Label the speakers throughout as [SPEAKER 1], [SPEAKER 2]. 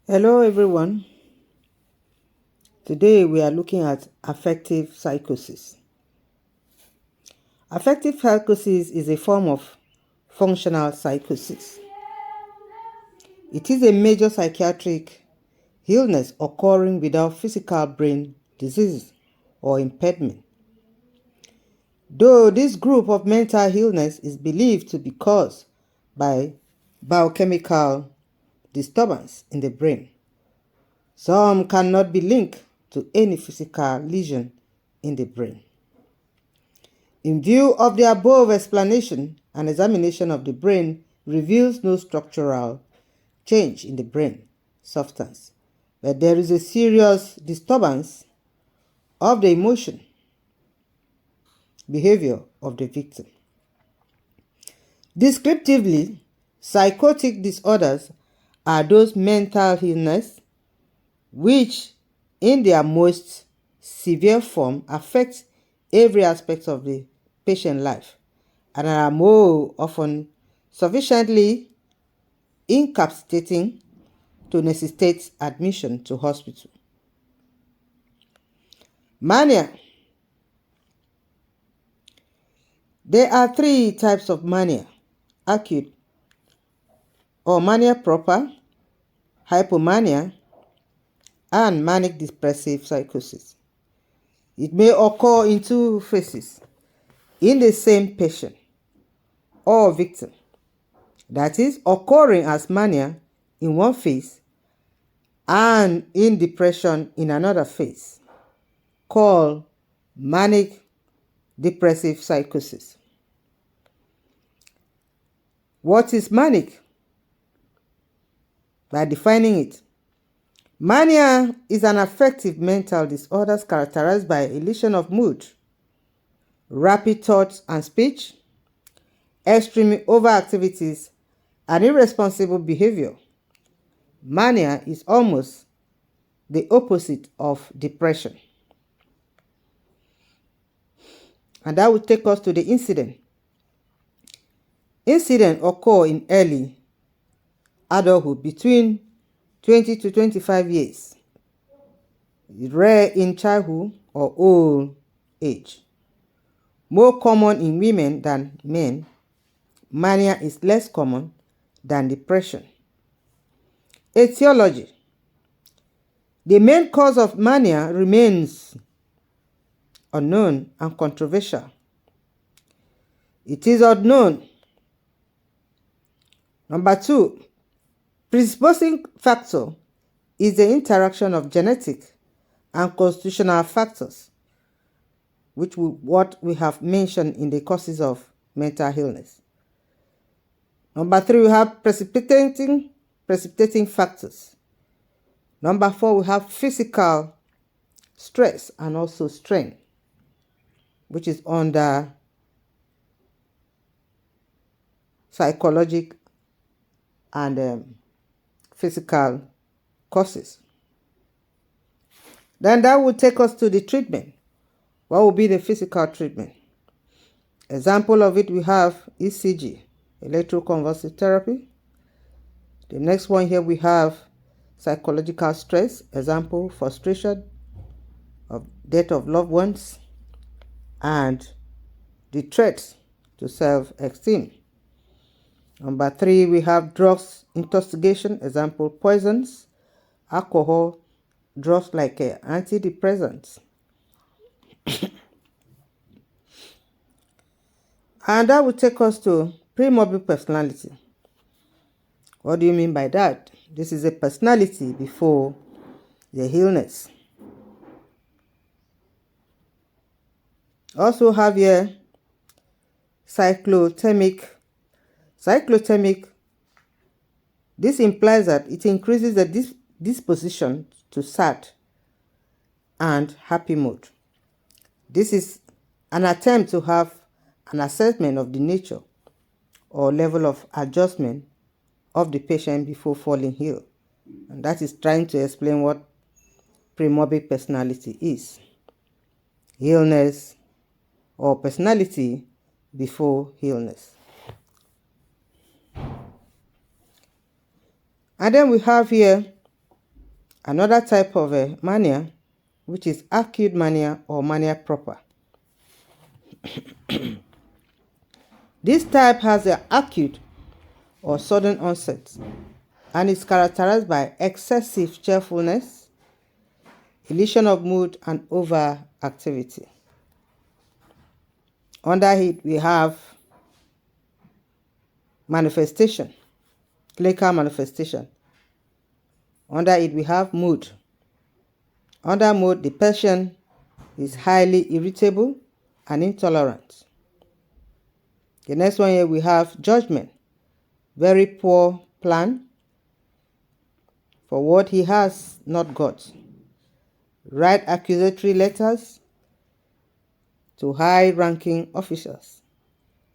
[SPEAKER 1] Hello everyone. Today we are looking at affective psychosis. Affective psychosis is a form of functional psychosis. It is a major psychiatric illness occurring without physical brain disease or impairment. Though this group of mental illness is believed to be caused by biochemical disturbance in the brain, some cannot be linked to any physical lesion in the brain. In view of the above explanation, an examination of the brain reveals no structural change in the brain substance, but there is a serious disturbance of the emotion behavior of the victim. Descriptively, psychotic disorders are those mental illness which, in their most severe form, affect every aspect of the patient life and are more often sufficiently incapacitating to necessitate admission to hospital. Mania. There are three types of mania: acute or mania proper, hypomania, and manic depressive psychosis. It may occur in two phases in the same patient or victim, that is, occurring as mania in one phase and in depression in another phase, called manic depressive psychosis. What is manic? By defining it, mania is an affective mental disorder characterized by elation of mood, rapid thoughts and speech, extreme overactivities, and irresponsible behavior. Mania is almost the opposite of depression. And that will take us to the incident. Incidents occur in early adulthood between 20 to 25 years. Rare in childhood or old age. More common in women than men. Mania is less common than depression. Etiology. The main cause of mania remains unknown and controversial. It is unknown. Number 2, predisposing factor is the interaction of genetic and constitutional factors, what we have mentioned in the causes of mental illness. Number 3, we have precipitating factors. Number 4, we have physical stress and also strain, which is under psychological and physical causes. Then that will take us to the treatment. What will be the physical treatment? Example of it, we have ECG, electroconvulsive therapy. The next one here, we have psychological stress, example, frustration, of death of loved ones, and the threat to self-esteem. Number 3, we have drugs intoxication, example, poisons, alcohol, drugs like antidepressants. And that will take us to premorbid personality. What do you mean by that? This is a personality before the illness. Also have here cyclothymic. This implies that it increases the disposition to sad and happy mood. This is an attempt to have an assessment of the nature or level of adjustment of the patient before falling ill. And that is trying to explain what premorbid personality is. Illness or personality before illness. And then we have here Another type of mania, which is acute mania or mania proper. This type has an acute or sudden onset and is characterized by excessive cheerfulness, illusion of mood, and overactivity. Under it, we have manifestation, clinical manifestation. Under it, we have mood. Under mood, the patient is highly irritable and intolerant. The next one here, we have judgment, very poor plan for what he has not got. Write accusatory letters to high-ranking officials.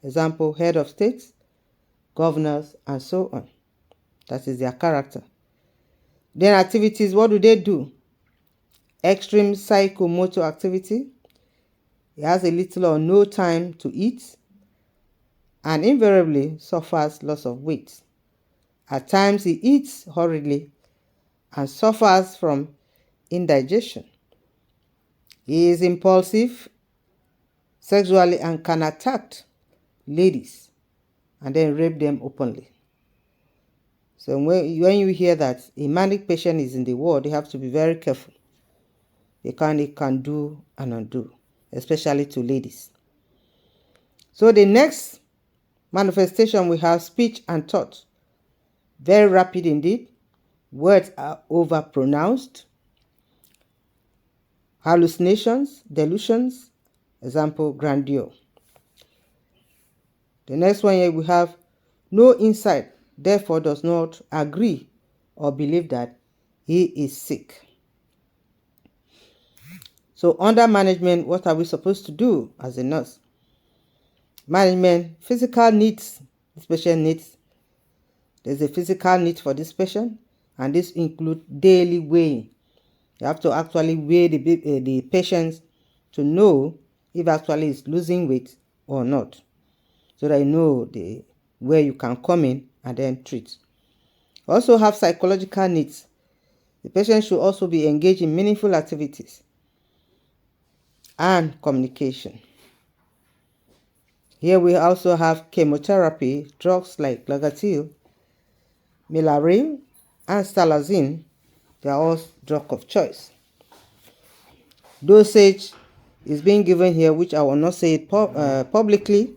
[SPEAKER 1] Example, head of states, governors, and so on. That is their character. Then activities, what do? Extreme psychomotor activity. He has a little or no time to eat and invariably suffers loss of weight. At times he eats hurriedly and suffers from indigestion. He is impulsive sexually and can attack ladies and then rape them openly. So when you hear that a manic patient is in the ward, you have to be very careful. It can do and undo, especially to ladies. So the next manifestation, we have speech and thought. Very rapid indeed. Words are overpronounced. Hallucinations, delusions. Example, grandeur. The next one here, we have no insight, therefore does not agree or believe that he is sick. So under management, what are we supposed to do as a nurse? Management, physical needs, this patient needs. There's a physical need for this patient, and this includes daily weighing. You have to actually weigh the patient to know if actually is losing weight or not, so that you know where you can come in and then treat. Also have psychological needs. The patient should also be engaged in meaningful activities and communication. Here we also have chemotherapy, drugs like Lagatil, Milaril, and Stalazine. They are all drugs of choice. Dosage is being given here, which I will not say it publicly.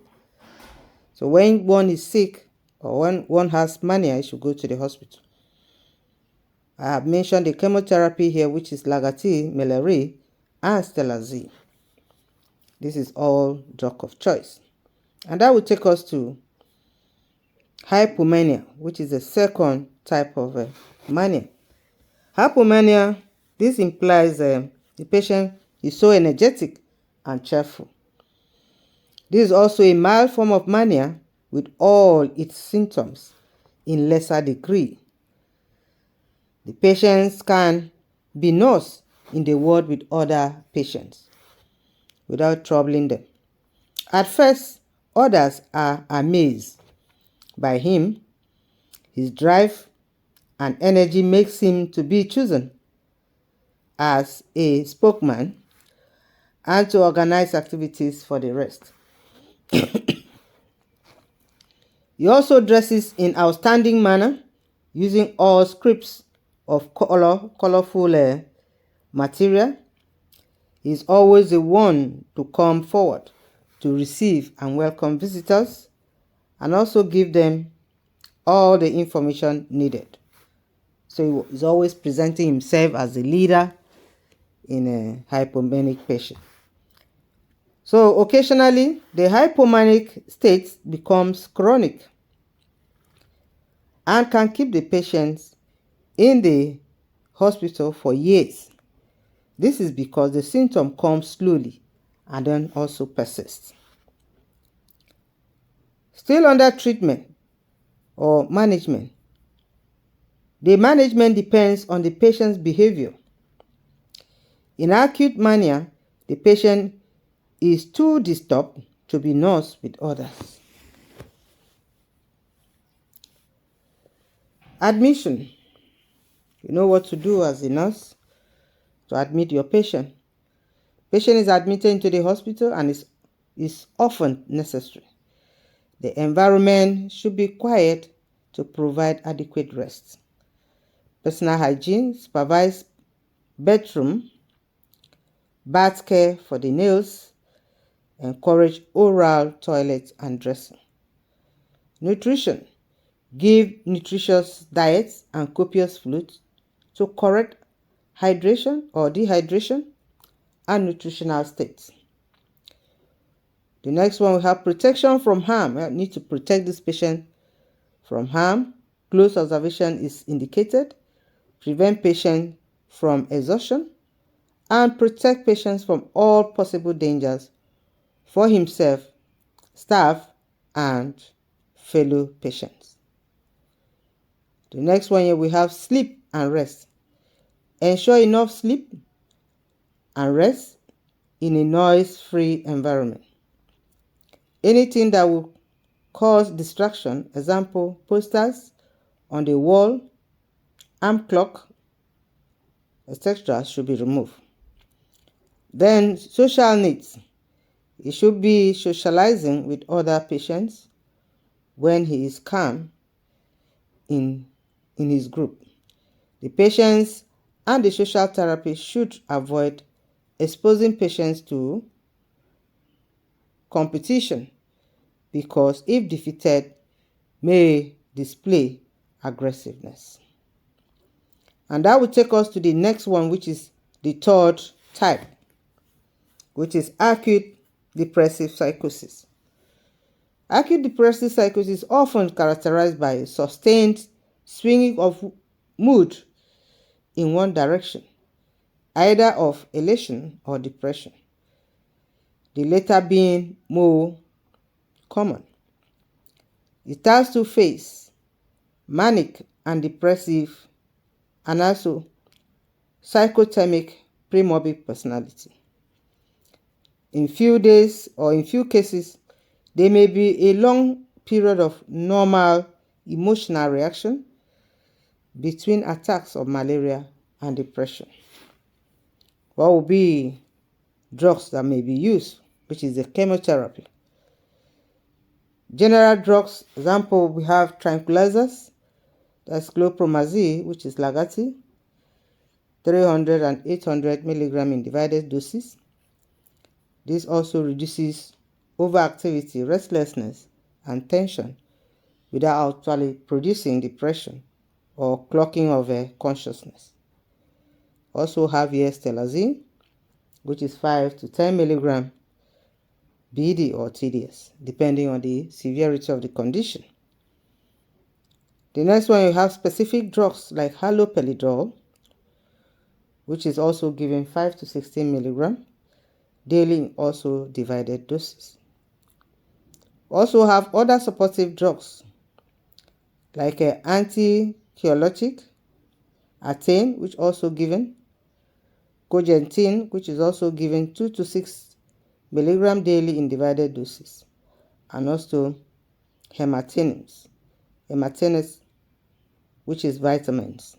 [SPEAKER 1] So when one is sick or when one has mania, you should go to the hospital. I have mentioned the chemotherapy here, which is Lagatil, Milaril, and Stalazine. This is all drug of choice. And that will take us to hypomania, which is the second type of mania. Hypomania, this implies the patient is so energetic and cheerful. This is also a mild form of mania with all its symptoms in lesser degree. The patients can be nursed in the ward with other patients without troubling them. At first, others are amazed by him. His drive and energy makes him to be chosen as a spokesman and to organize activities for the rest. He also dresses in outstanding manner, using all scripts of colorful material. He is always the one to come forward to receive and welcome visitors and also give them all the information needed. So he's always presenting himself as a leader in a hypomanic patient. So occasionally, the hypomanic state becomes chronic and can keep the patients in the hospital for years. This is because the symptom comes slowly and then also persists. Still under treatment or management, the management depends on the patient's behavior. In acute mania, the patient is too disturbed to be nursed with others. Admission. You know what to do as a nurse to admit your patient. Patient is admitted into the hospital and is often necessary. The environment should be quiet to provide adequate rest. Personal hygiene, supervise bedroom, bath care for the nails, encourage oral toilet and dressing. Nutrition, give nutritious diets and copious fluids to correct hydration or dehydration and nutritional states. The next one, we have protection from harm. We need to protect this patient from harm. Close observation is indicated. Prevent patient from exhaustion and protect patients from all possible dangers for himself, staff, and fellow patients. The next one here, we have sleep and rest. Ensure enough sleep and rest in a noise-free environment. Anything that will cause distraction, example, posters on the wall, alarm clock, etc., should be removed. Then social needs. He should be socializing with other patients when he is calm in his group. The patients and the social therapist should avoid exposing patients to competition because if defeated, may display aggressiveness. And that will take us to the next one, which is the third type, which is acute depressive psychosis. Acute depressive psychosis is often characterized by a sustained swinging of mood in one direction, either of elation or depression, the latter being more common. It has two phases, manic and depressive, and also psychothermic premorbid personality. In few days or in few cases, there may be a long period of normal emotional reaction between attacks of malaria and depression. What will be drugs that may be used, which is the chemotherapy? General drugs, example, we have tranquilizers, that's chlorpromazine, which is Lagati, 300 and 800 milligram in divided doses. This also reduces overactivity, restlessness, and tension without actually producing depression or clocking of consciousness. Also have here stelazine, which is 5 to 10 milligram BD or TDS, depending on the severity of the condition. The next one, you have specific drugs like haloperidol, which is also given 5 to 16 milligram daily in also divided doses. Also have other supportive drugs like anti-cheolotic, attain, which also given, cogentin, which is also given 2 to 6 milligram daily in divided doses, and also hematinins, which is vitamins.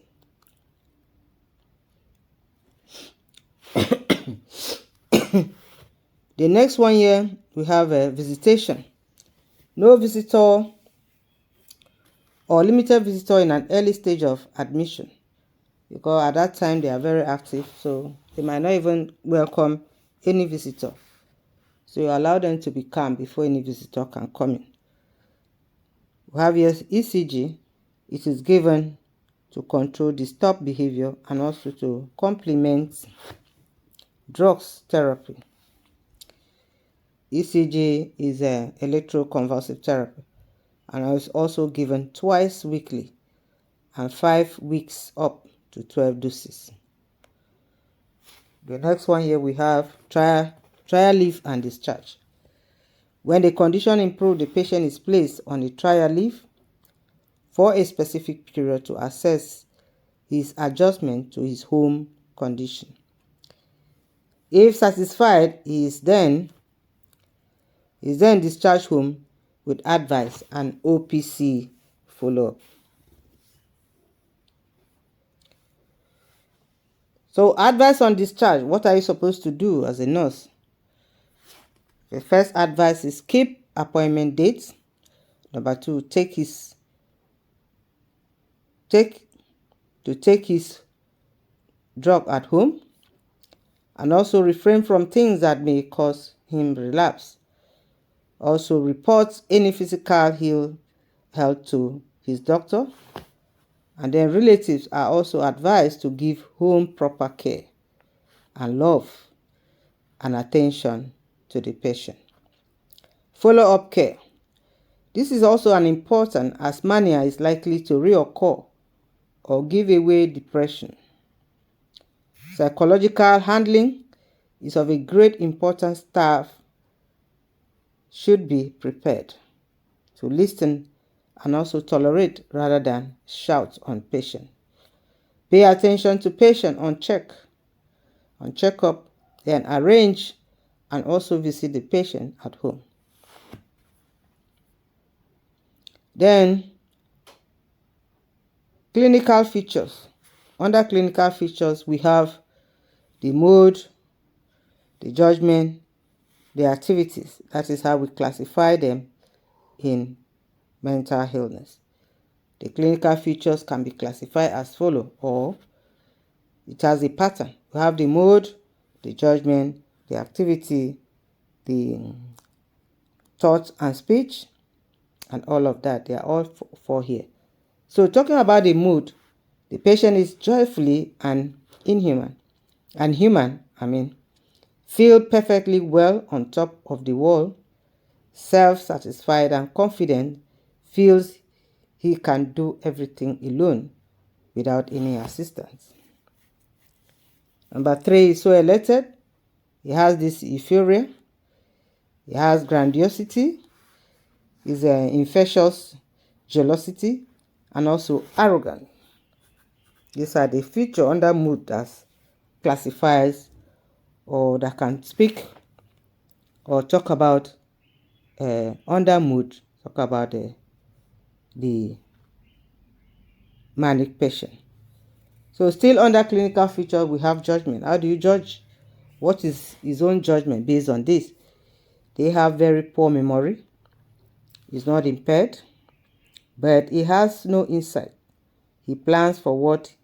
[SPEAKER 1] The next one here, we have a visitation. No visitor or limited visitor in an early stage of admission, because at that time they are very active, so they might not even welcome any visitor. So you allow them to be calm before any visitor can come in. We have here ECG. It is given to control disturbed behavior and also to complement drugs therapy. ECG is an electroconvulsive therapy and is also given twice weekly and 5 weeks up to 12 doses. The next one here, we have trial leave and discharge. When the condition improves, the patient is placed on a trial leave for a specific period to assess his adjustment to his home condition. If satisfied, he is then discharged home with advice and OPC follow-up. So advice on discharge. What are you supposed to do as a nurse? The first advice is keep appointment dates. Number 2, take his drug at home, and also refrain from things that may cause him relapse. Also report any physical health to his doctor. And then relatives are also advised to give home proper care and love and attention to the patient. Follow-up care. This is also an important, as mania is likely to reoccur or give away depression. Psychological handling is of a great importance. Staff should be prepared to listen and also tolerate rather than shout on patient. Pay attention to patient on checkup, then arrange and also visit the patient at home. Then clinical features. Under clinical features, we have the mood, the judgment, the activities. That is how we classify them in mental illness. The clinical features can be classified as follows, or it has a pattern. We have the mood, the judgment, the activity, the thoughts and speech, and all of that. They are all four here. So talking about the mood, the patient is joyfully and human, feel perfectly well on top of the world, self-satisfied and confident, feels he can do everything alone without any assistance. Number 3 is so elated. He has this euphoria. He has grandiosity. He's infectious jealousy and also arrogant. These are the features under mood that classifies or that can speak or talk about under mood, talk about the manic patient. So still under clinical feature, we have judgment. How do you judge? What is his own judgment based on this? They have very poor memory. He's not impaired, but he has no insight. He plans for what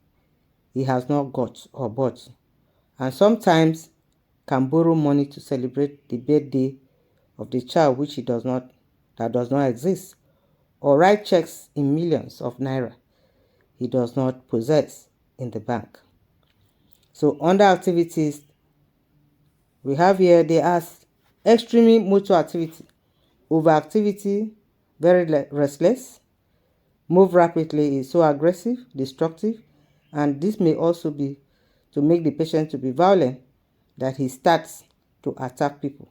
[SPEAKER 1] he has not got or bought, and sometimes can borrow money to celebrate the birthday of the child that does not exist, or write checks in millions of naira he does not possess in the bank. So under activities, we have here, they ask extreme motor activity, overactivity, very restless, move rapidly, is so aggressive, destructive, and this may also be to make the patient to be violent, that he starts to attack people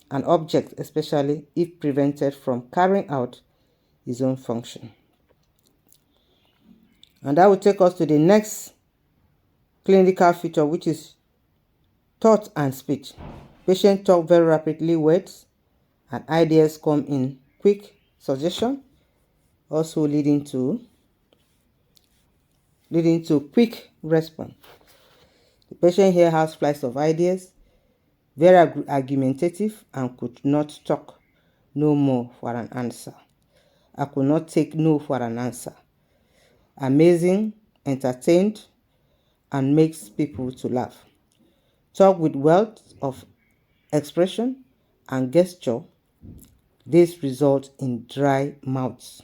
[SPEAKER 1] and objects, especially if prevented from carrying out his own function. And that will take us to the next clinical feature, which is thought and speech. Patients talk very rapidly, words and ideas come in quick succession, also leading to quick response. The patient here has flights of ideas, very argumentative, and could not talk no more for an answer. I could not take no for an answer. Amazing, entertained, and makes people to laugh. Talk with wealth of expression and gesture. This results in dry mouths.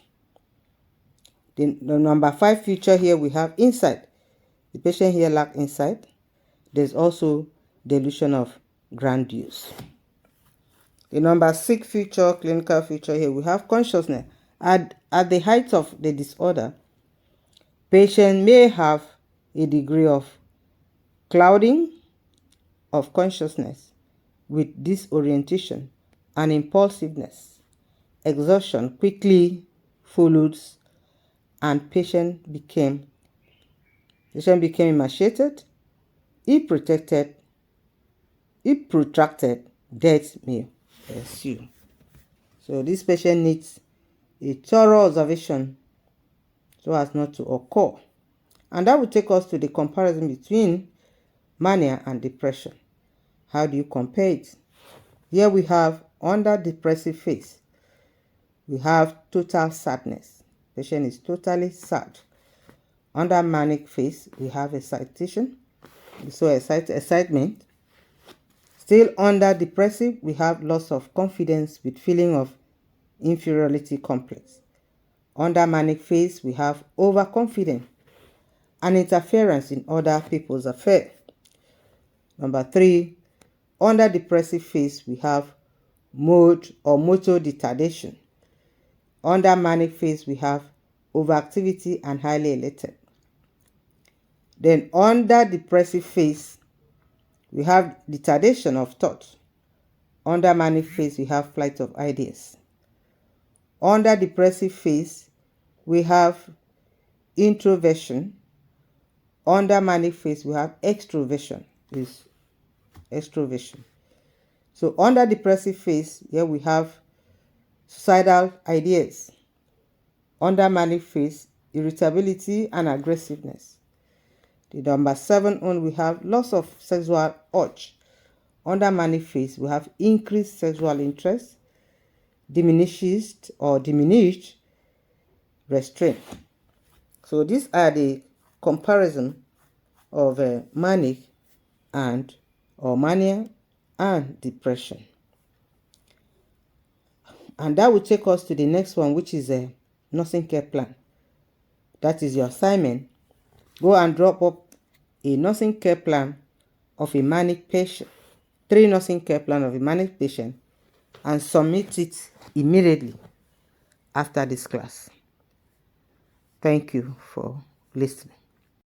[SPEAKER 1] The number 5 feature here, we have insight. The patient here lacks insight. There's also delusion of grandeur. The number 6 feature, clinical feature here, we have consciousness. At the height of the disorder, patient may have a degree of clouding of consciousness with disorientation and impulsiveness. Exhaustion quickly follows, and patient became emaciated. If protracted death may ensue. So this patient needs a thorough observation so as not to occur. And that will take us to the comparison between mania and depression. How do you compare it? Here we have under depressive phase, we have total sadness. Patient is totally sad. Under manic phase, we have excitation. So excitement. Still under depressive, we have loss of confidence with feeling of inferiority complex. Under manic phase, we have overconfidence and interference in other people's affairs. Number 3, under depressive phase, we have mood or motor retardation. Under manic phase, we have overactivity and highly elated. Then under depressive phase, we have retardation of thought. Under manic phase, we have flight of ideas. Under depressive phase, we have introversion. Under manic phase, we have extroversion. So under depressive phase, here we have suicidal ideas. Under manic phase, irritability and aggressiveness. The number 7 one, we have loss of sexual urge. Under manic phase, we have increased sexual interest, diminished restraint. So these are the comparison of manic and or mania and depression. And that will take us to the next one, which is a nursing care plan. That is your assignment. Go and drop up a nursing care plan of a manic patient, 3 nursing care plan of a manic patient, and submit it immediately after this class. Thank you for listening.